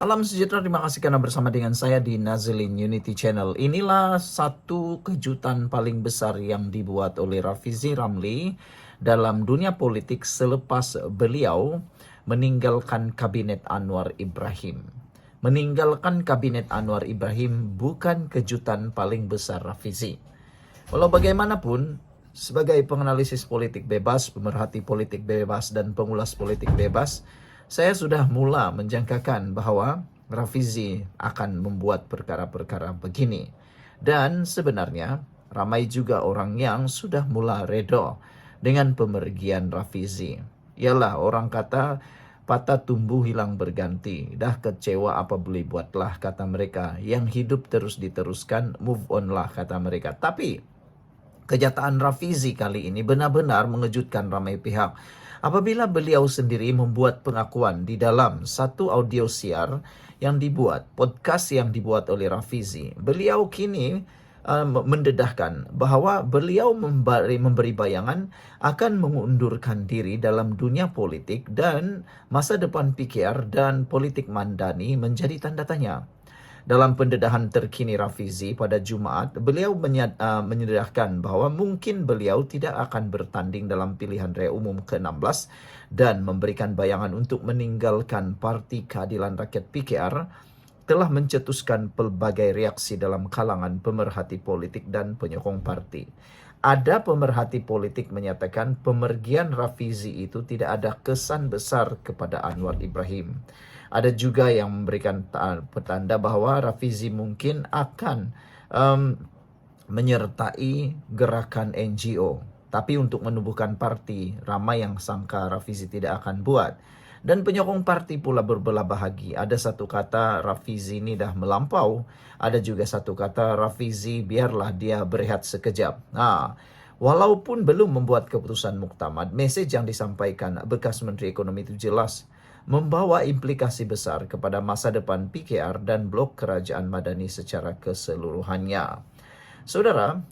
Salam sejahtera, terima kasih karena bersama dengan saya di Nazilin Unity Channel. Inilah satu kejutan paling besar yang dibuat oleh Rafizi Ramli dalam dunia politik selepas beliau meninggalkan kabinet Anwar Ibrahim. Meninggalkan kabinet Anwar Ibrahim bukan kejutan paling besar Rafizi. Walau bagaimanapun, sebagai penganalisis politik bebas, pemerhati politik bebas, dan pengulas politik bebas, saya sudah mula menjangkakan bahwa Rafizi akan membuat perkara-perkara begini. Dan sebenarnya ramai juga orang yang sudah mula redo dengan pemergian Rafizi. Ialah orang kata patah tumbuh hilang berganti. Dah kecewa apa boleh buatlah kata mereka. Yang hidup terus diteruskan, move on lah kata mereka. Tapi kenyataan Rafizi kali ini benar-benar mengejutkan ramai pihak. Apabila beliau sendiri membuat pengakuan di dalam satu audio siar yang dibuat, podcast yang dibuat oleh Rafizi, beliau kini mendedahkan bahwa beliau memberi bayangan akan mengundurkan diri dalam dunia politik dan masa depan PKR dan politik Mandani menjadi tanda tanya. Dalam pendedahan terkini Rafizi pada Jumaat, beliau menyedahkan bahwa mungkin beliau tidak akan bertanding dalam pilihan raya umum ke-16 dan memberikan bayangan untuk meninggalkan Parti Keadilan Rakyat PKR telah mencetuskan pelbagai reaksi dalam kalangan pemerhati politik dan penyokong parti. Ada pemerhati politik menyatakan pemergian Rafizi itu tidak ada kesan besar kepada Anwar Ibrahim. Ada juga yang memberikan petanda bahwa Rafizi mungkin akan menyertai gerakan NGO. Tapi untuk menumbuhkan parti, ramai yang sangka Rafizi tidak akan buat. Dan penyokong parti pula berbelah bahagi. Ada satu kata Rafizi ini dah melampau. Ada juga satu kata Rafizi biarlah dia berehat sekejap. Walaupun belum membuat keputusan muktamad, mesej yang disampaikan bekas Menteri Ekonomi itu jelas. Membawa implikasi besar kepada masa depan PKR dan blok kerajaan Madani secara keseluruhannya. Saudara,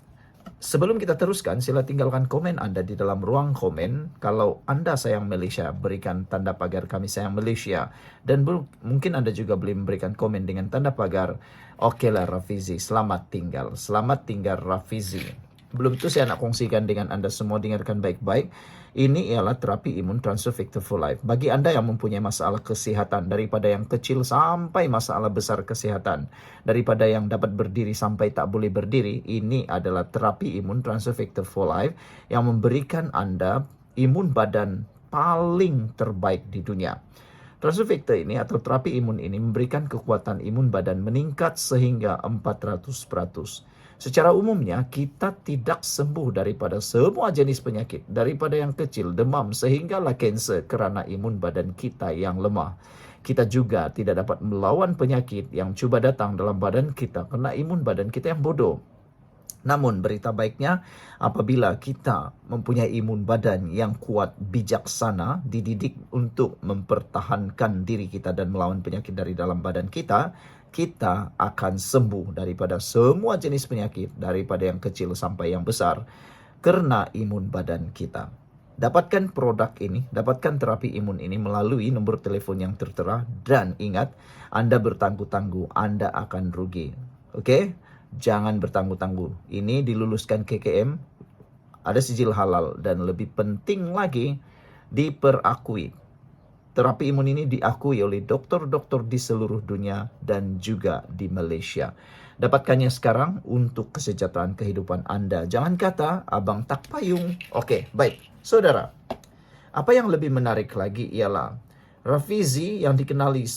sebelum kita teruskan, sila tinggalkan komen Anda di dalam ruang komen. Kalau Anda sayang Malaysia, berikan tanda pagar kami sayang Malaysia. Dan mungkin Anda juga boleh memberikan komen dengan tanda pagar, okelah Rafizi, selamat tinggal. Selamat tinggal Rafizi. Belum itu saya nak kongsikan dengan Anda semua, dengarkan baik-baik. Ini ialah terapi imun transfer factor for life. Bagi Anda yang mempunyai masalah kesihatan, daripada yang kecil sampai masalah besar kesihatan, daripada yang dapat berdiri sampai tak boleh berdiri, ini adalah terapi imun transfer factor for life yang memberikan Anda imun badan paling terbaik di dunia. Transfer factor ini atau terapi imun ini memberikan kekuatan imun badan meningkat sehingga 400%. Secara umumnya, kita tidak sembuh daripada semua jenis penyakit. Daripada yang kecil, demam, sehinggalah kanser kerana imun badan kita yang lemah. Kita juga tidak dapat melawan penyakit yang cuba datang dalam badan kita kerana imun badan kita yang bodoh. Namun berita baiknya, apabila kita mempunyai imun badan yang kuat, bijaksana, dididik untuk mempertahankan diri kita dan melawan penyakit dari dalam badan kita, kita akan sembuh daripada semua jenis penyakit, daripada yang kecil sampai yang besar, kerana imun badan kita. Dapatkan produk ini, dapatkan terapi imun ini melalui nombor telefon yang tertera, dan ingat, Anda bertangguh-tangguh, Anda akan rugi. Okey? Jangan bertangguh-tangguh. Ini diluluskan KKM, ada sijil halal, dan lebih penting lagi, diperakui. Terapi imun ini diakui oleh doktor-doktor di seluruh dunia dan juga di Malaysia. Dapatkannya sekarang untuk kesejahteraan kehidupan Anda. Jangan kata, abang tak payung. Okey, baik. Saudara, apa yang lebih menarik lagi ialah Rafizi yang dikenali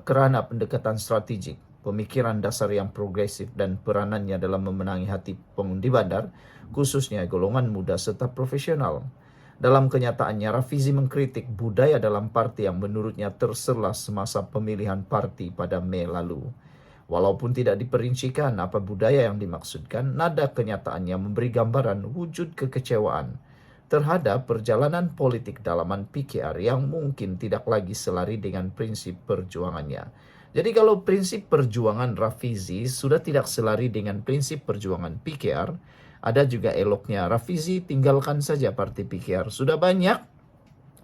kerana pendekatan strategik, pemikiran dasar yang progresif dan peranannya dalam memenangi hati pengundi bandar, khususnya golongan muda serta profesional. Dalam kenyataannya, Rafizi mengkritik budaya dalam parti yang menurutnya terselas semasa pemilihan parti pada Mei lalu. Walaupun tidak diperincikan apa budaya yang dimaksudkan, nada kenyataannya memberi gambaran wujud kekecewaan terhadap perjalanan politik dalaman PKR yang mungkin tidak lagi selari dengan prinsip perjuangannya. Jadi kalau prinsip perjuangan Rafizi sudah tidak selari dengan prinsip perjuangan PKR, ada juga eloknya Rafizi tinggalkan saja parti PKR. Sudah banyak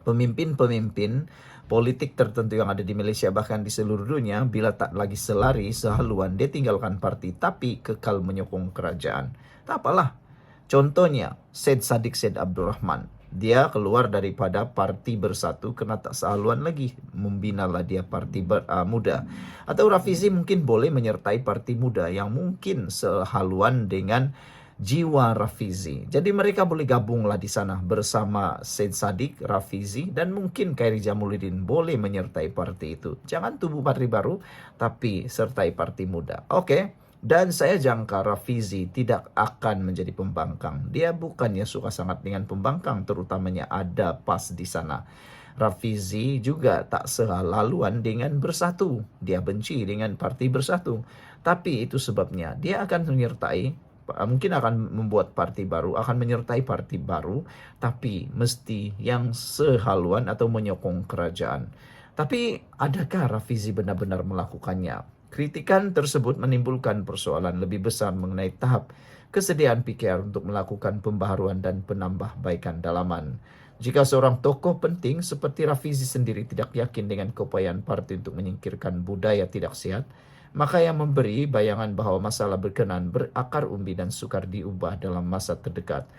pemimpin-pemimpin politik tertentu yang ada di Malaysia bahkan di seluruh dunia, bila tak lagi selari sehaluan dia tinggalkan parti tapi kekal menyokong kerajaan. Tak apalah. Contohnya Syed Saddiq Syed Abdul Rahman. Dia keluar daripada parti Bersatu kerana tak sehaluan lagi. Membinalah dia parti muda. Atau Rafizi mungkin boleh menyertai parti muda yang mungkin sehaluan dengan jiwa Rafizi. Jadi mereka boleh gabunglah di sana bersama Syed Saddiq, Rafizi dan mungkin Khairi Jamaluddin boleh menyertai parti itu. Jangan tubuh parti baru tapi sertai parti muda. Oke. Dan saya jangka Rafizi tidak akan menjadi pembangkang. Dia bukannya suka sangat dengan pembangkang, terutamanya ada PAS di sana. Rafizi juga tak selaluan dengan Bersatu. Dia benci dengan parti Bersatu. Tapi itu sebabnya dia akan menyertai, mungkin akan membuat parti baru, akan menyertai parti baru, tapi mesti yang sehaluan atau menyokong kerajaan. Tapi adakah Rafizi benar-benar melakukannya? Kritikan tersebut menimbulkan persoalan lebih besar mengenai tahap kesediaan PKR untuk melakukan pembaharuan dan penambahbaikan dalaman. Jika seorang tokoh penting seperti Rafizi sendiri tidak yakin dengan keupayaan parti untuk menyingkirkan budaya tidak sihat, maka yang memberi bayangan bahawa masalah berkenaan berakar umbi dan sukar diubah dalam masa terdekat.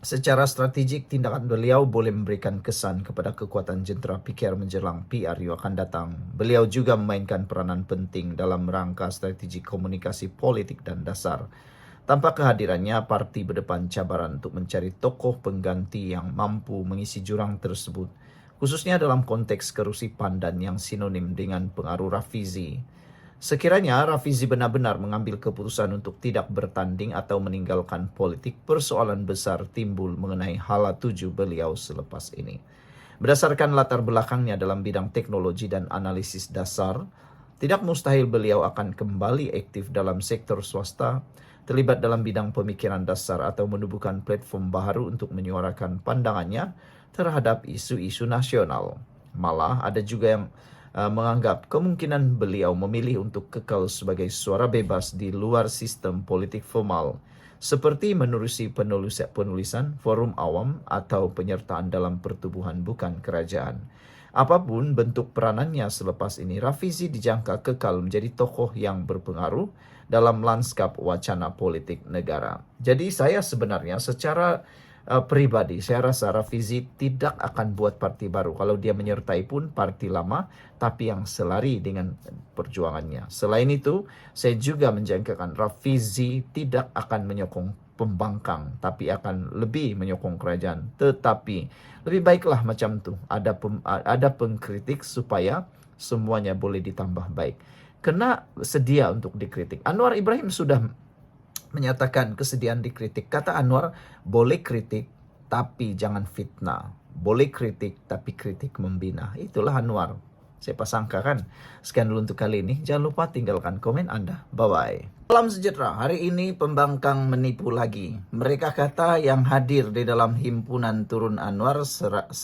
Secara strategik, tindakan beliau boleh memberikan kesan kepada kekuatan jentera PKR menjelang PRU akan datang. Beliau juga memainkan peranan penting dalam rangka strategi komunikasi politik dan dasar. Tanpa kehadirannya, parti berdepan cabaran untuk mencari tokoh pengganti yang mampu mengisi jurang tersebut, khususnya dalam konteks kerusipan dan yang sinonim dengan pengaruh Rafizi. Sekiranya Rafizi benar-benar mengambil keputusan untuk tidak bertanding atau meninggalkan politik, persoalan besar timbul mengenai hala tuju beliau selepas ini. Berdasarkan latar belakangnya dalam bidang teknologi dan analisis dasar, tidak mustahil beliau akan kembali aktif dalam sektor swasta, terlibat dalam bidang pemikiran dasar atau menubuhkan platform baru untuk menyuarakan pandangannya terhadap isu-isu nasional. Malah ada juga yang menganggap kemungkinan beliau memilih untuk kekal sebagai suara bebas di luar sistem politik formal, seperti menerusi penulisan, forum awam atau penyertaan dalam pertubuhan bukan kerajaan. Apapun bentuk peranannya selepas ini, Rafizi dijangka kekal menjadi tokoh yang berpengaruh dalam lanskap wacana politik negara. Jadi saya sebenarnya secara pribadi, saya rasa Rafizi tidak akan buat parti baru. Kalau dia menyertai pun parti lama, tapi yang selari dengan perjuangannya. Selain itu, saya juga menjangkakan Rafizi tidak akan menyokong pembangkang, tapi akan lebih menyokong kerajaan. Tetapi lebih baiklah macam tu. Ada pengkritik supaya semuanya boleh ditambah baik. Kena sedia untuk dikritik. Anwar Ibrahim sudah menyatakan kesediaan dikritik. Kata Anwar, boleh kritik tapi jangan fitnah. Boleh kritik tapi kritik membina. Itulah Anwar. Siapa sangka kan? Sekian dulu untuk kali ini. Jangan lupa tinggalkan komen Anda. Bye-bye. Salam sejahtera. Hari ini pembangkang menipu lagi. Mereka kata yang hadir di dalam himpunan turun Anwar 1.000.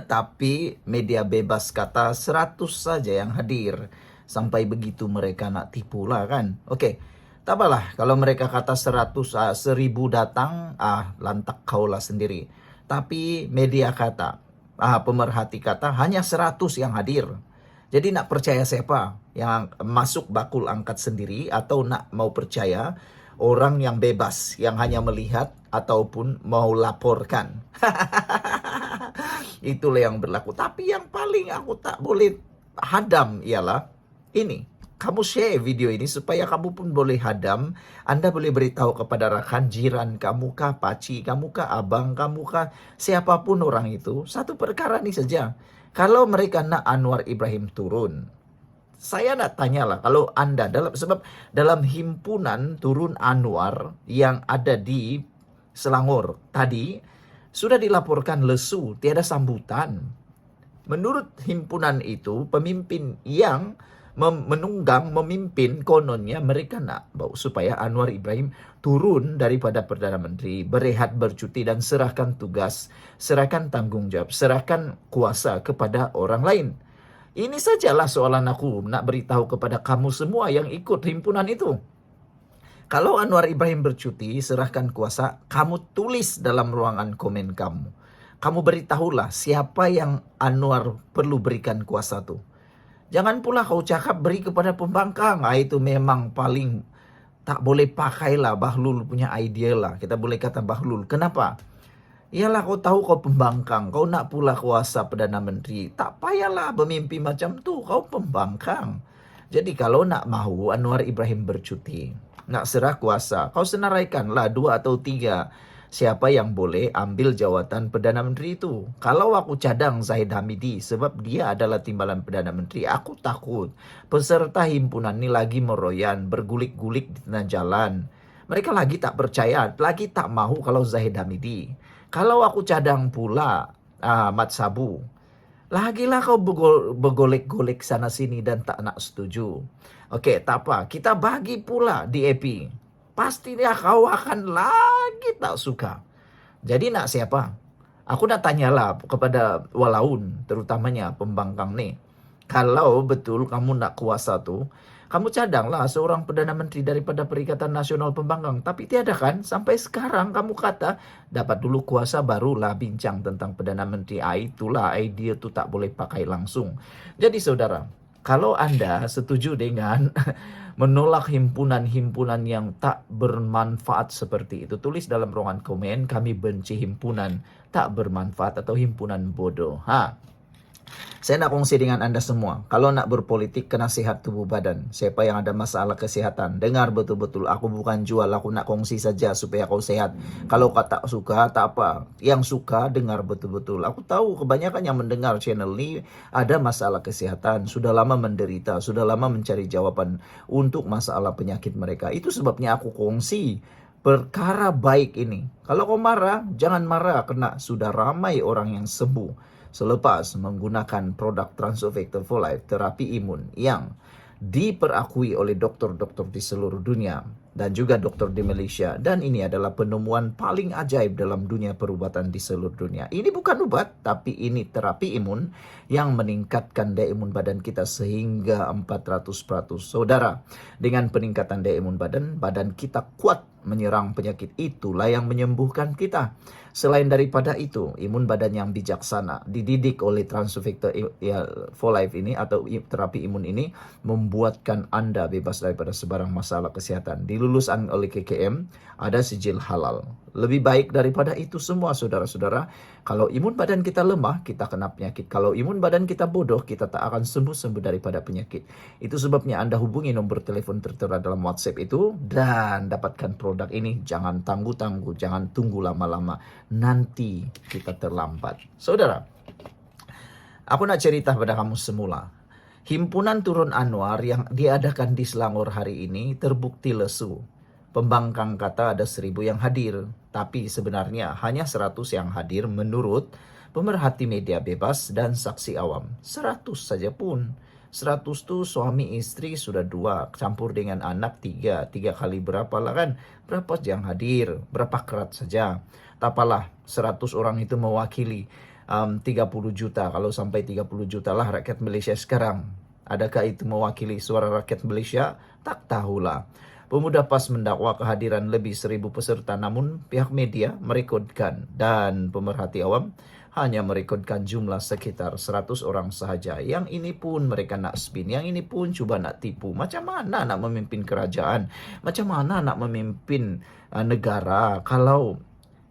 Tapi media bebas kata 100 saja yang hadir. Sampai begitu mereka nak tipu lah kan. Okey. Tak apalah, kalau mereka kata 100, 1.000 datang, lantak kaulah sendiri. Tapi media kata, pemerhati kata, hanya 100 yang hadir. Jadi nak percaya siapa? Yang masuk bakul angkat sendiri atau nak mau percaya orang yang bebas, yang hanya melihat ataupun mau laporkan. Itulah yang berlaku. Tapi yang paling aku tak boleh hadam ialah ini. Kamu share video ini supaya kamu pun boleh hadam. Anda boleh beritahu kepada rakan jiran kamu kah, paci kamu kah, abang kamu kah, siapapun orang itu. Satu perkara ni saja. Kalau mereka nak Anwar Ibrahim turun, saya nak tanyalah kalau Anda sebab dalam himpunan turun Anwar yang ada di Selangor tadi sudah dilaporkan lesu, tiada sambutan. Menurut himpunan itu, pemimpin yang memimpin kononnya mereka nak supaya Anwar Ibrahim turun daripada Perdana Menteri, berehat, bercuti dan serahkan tugas, serahkan tanggung jawab, serahkan kuasa kepada orang lain. Ini sajalah soalan aku nak beritahu kepada kamu semua yang ikut himpunan itu. Kalau Anwar Ibrahim bercuti, serahkan kuasa, kamu tulis dalam ruangan komen kamu. kamu beritahulah siapa yang Anwar perlu berikan kuasa tuh. Jangan pula kau cakap beri kepada pembangkang. Itu memang paling tak boleh pakailah Bahlul punya idea lah. Kita boleh kata Bahlul. Kenapa? Iyalah kau tahu kau pembangkang. Kau nak pula kuasa Perdana Menteri. Tak payahlah bermimpi macam tu. Kau pembangkang. Jadi kalau nak mahu Anwar Ibrahim bercuti, nak serah kuasa, kau senaraikanlah 2 atau 3 siapa yang boleh ambil jawatan Perdana Menteri itu. Kalau aku cadang Zahid Hamidi sebab dia adalah timbalan Perdana Menteri, aku takut peserta himpunan ini lagi meroyan, bergulik-gulik di tengah jalan. Mereka lagi tak percaya, lagi tak mahu kalau Zahid Hamidi. Kalau aku cadang pula Mat Sabu, lagilah kau bergolek-golek sana sini dan tak nak setuju. Okey, tak apa. Kita bagi pula DAP. Pasti dia kau akan lagi tak suka. Jadi nak siapa? Aku nak tanyalah kepada Walaun, terutamanya pembangkang ni. Kalau betul kamu nak kuasa tu, kamu cadanglah seorang Perdana Menteri daripada Perikatan Nasional Pembangkang. Tapi tiada kan? Sampai sekarang kamu kata, dapat dulu kuasa barulah bincang tentang Perdana Menteri. Itulah idea tu tak boleh pakai langsung. Jadi saudara, kalau Anda setuju dengan menolak himpunan-himpunan yang tak bermanfaat seperti itu, tulis dalam ruangan komen, kami benci himpunan tak bermanfaat atau himpunan bodoh. Saya nak kongsi dengan Anda semua. Kalau nak berpolitik, kena sihat tubuh badan. Siapa yang ada masalah kesihatan, dengar betul-betul. Aku bukan jual, aku nak kongsi saja supaya kau sehat. Kalau kau tak suka, tak apa. Yang suka, dengar betul-betul. Aku tahu kebanyakan yang mendengar channel ini ada masalah kesihatan. Sudah lama menderita, sudah lama mencari jawaban untuk masalah penyakit mereka. Itu sebabnya aku kongsi perkara baik ini. Kalau kau marah, jangan marah karena sudah ramai orang yang sembuh selepas menggunakan produk Transovector for Life, terapi imun yang diperakui oleh doktor-doktor di seluruh dunia dan juga doktor di Malaysia. Dan ini adalah penemuan paling ajaib dalam dunia perubatan di seluruh dunia. Ini bukan ubat, tapi ini terapi imun yang meningkatkan daya imun badan kita sehingga 400%. Saudara, dengan peningkatan daya imun badan, badan kita kuat menyerang penyakit, itulah yang menyembuhkan kita. Selain daripada itu, imun badan yang bijaksana dididik oleh Transovector for Life ini atau terapi imun ini membuatkan Anda bebas daripada sebarang masalah kesihatan. Dilulusan oleh KKM, ada sijil halal. Lebih baik daripada itu semua saudara-saudara. Kalau imun badan kita lemah, kita kena penyakit. Kalau imun badan kita bodoh, kita tak akan sembuh-sembuh daripada penyakit. Itu sebabnya Anda hubungi nombor telepon tertera dalam WhatsApp itu dan dapatkan produk ini. Jangan tangguh-tangguh, jangan tunggu lama-lama. Nanti kita terlambat. Saudara, aku nak cerita pada kamu semula. Himpunan Turun Anwar yang diadakan di Selangor hari ini terbukti lesu. Pembangkang kata ada 1.000 yang hadir, tapi sebenarnya hanya 100 yang hadir menurut pemerhati media bebas dan saksi awam. 100 saja pun. 100 tu suami istri sudah 2, campur dengan anak 3 kali berapa lah kan? Berapa yang hadir? Berapa kerat saja? Tak apalah, 100 orang itu mewakili 30 juta. Kalau sampai 30 juta lah rakyat Malaysia sekarang. Adakah itu mewakili suara rakyat Malaysia? Tak tahulah. Pemuda PAS mendakwa kehadiran lebih 1.000 peserta, namun pihak media merekodkan dan pemerhati awam hanya merekodkan jumlah sekitar 100 orang sahaja. Yang ini pun mereka nak spin, yang ini pun cuba nak tipu. Macam mana nak memimpin kerajaan? Macam mana nak memimpin negara kalau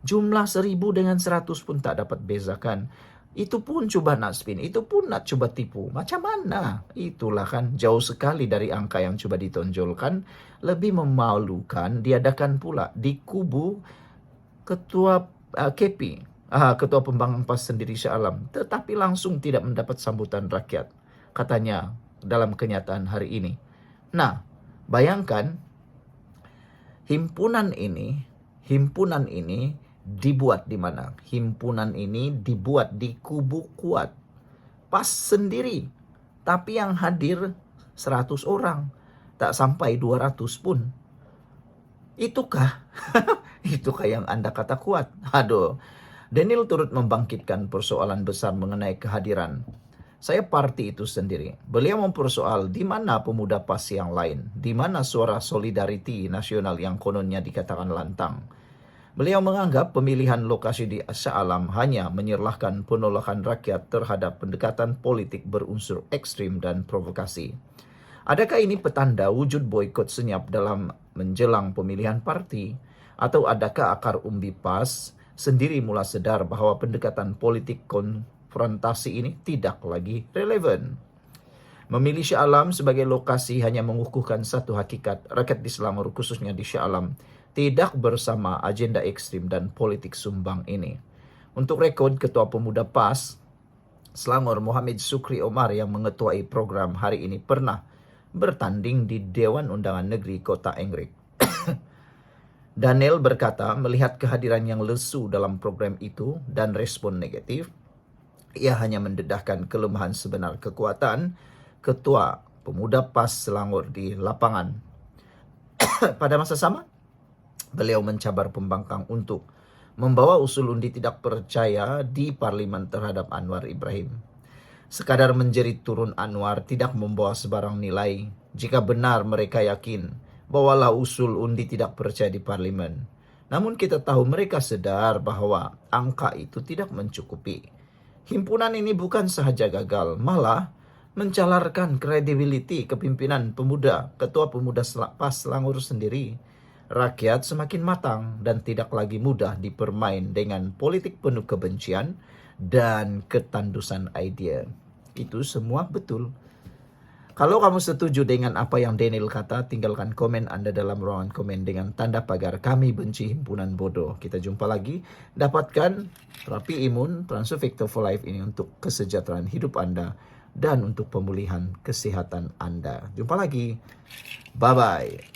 jumlah 1.000 dengan 100 pun tak dapat bezakan? Itu pun cuba nak spin, itu pun nak cuba tipu. Macam mana? Itulah kan jauh sekali dari angka yang cuba ditonjolkan. Lebih memalukan diadakan pula di kubu Ketua KP, Ketua Pembangkang PAS sendiri Shah Alam, tetapi langsung tidak mendapat sambutan rakyat, katanya dalam kenyataan hari ini. Nah, bayangkan himpunan ini dibuat di mana? Himpunan ini dibuat di kubu kuat PAS sendiri, tapi yang hadir 100 orang, tak sampai 200 pun. Itukah? Itukah yang Anda kata kuat? Aduh, Daniel turut membangkitkan persoalan besar mengenai kehadiran. Saya parti itu sendiri. Beliau mempersoal di mana pemuda PAS yang lain, di mana suara solidariti nasional yang kononnya dikatakan lantang. Beliau menganggap pemilihan lokasi di Shah Alam hanya menyerlahkan penolakan rakyat terhadap pendekatan politik berunsur ekstrim dan provokasi. Adakah ini petanda wujud boikot senyap dalam menjelang pemilihan parti? Atau adakah akar umbi PAS sendiri mulai sadar bahwa pendekatan politik konfrontasi ini tidak lagi relevan? Memilih Shah Alam sebagai lokasi hanya mengukuhkan satu hakikat, rakyat di Selangor khususnya di Shah Alam tidak bersama agenda ekstrim dan politik sumbang ini. Untuk rekod, Ketua Pemuda PAS Selangor Muhammad Sukri Omar yang mengetuai program hari ini pernah bertanding di Dewan Undangan Negeri Kota Enggrek. Daniel berkata melihat kehadiran yang lesu dalam program itu dan respon negatif, ia hanya mendedahkan kelemahan sebenar kekuatan Ketua Pemuda PAS Selangor di lapangan. Pada masa sama, beliau mencabar pembangkang untuk membawa usul undi tidak percaya di parlimen terhadap Anwar Ibrahim. Sekadar menjerit turun Anwar tidak membawa sebarang nilai jika benar mereka yakin bawalah usul undi tidak percaya di parlimen. Namun kita tahu mereka sadar bahwa angka itu tidak mencukupi. Himpunan ini bukan sahaja gagal, malah mencalarkan kredibiliti kepimpinan pemuda, Ketua Pemuda PAS Selangor sendiri. Rakyat semakin matang dan tidak lagi mudah dipermain dengan politik penuh kebencian dan ketandusan idea. Itu semua betul. Kalau kamu setuju dengan apa yang Daniel kata, tinggalkan komen Anda dalam ruangan komen dengan tanda pagar kami benci himpunan bodoh. Kita jumpa lagi. Dapatkan terapi imun Transfer Factor for Life ini untuk kesejahteraan hidup Anda dan untuk pemulihan kesehatan Anda. Jumpa lagi. Bye-bye.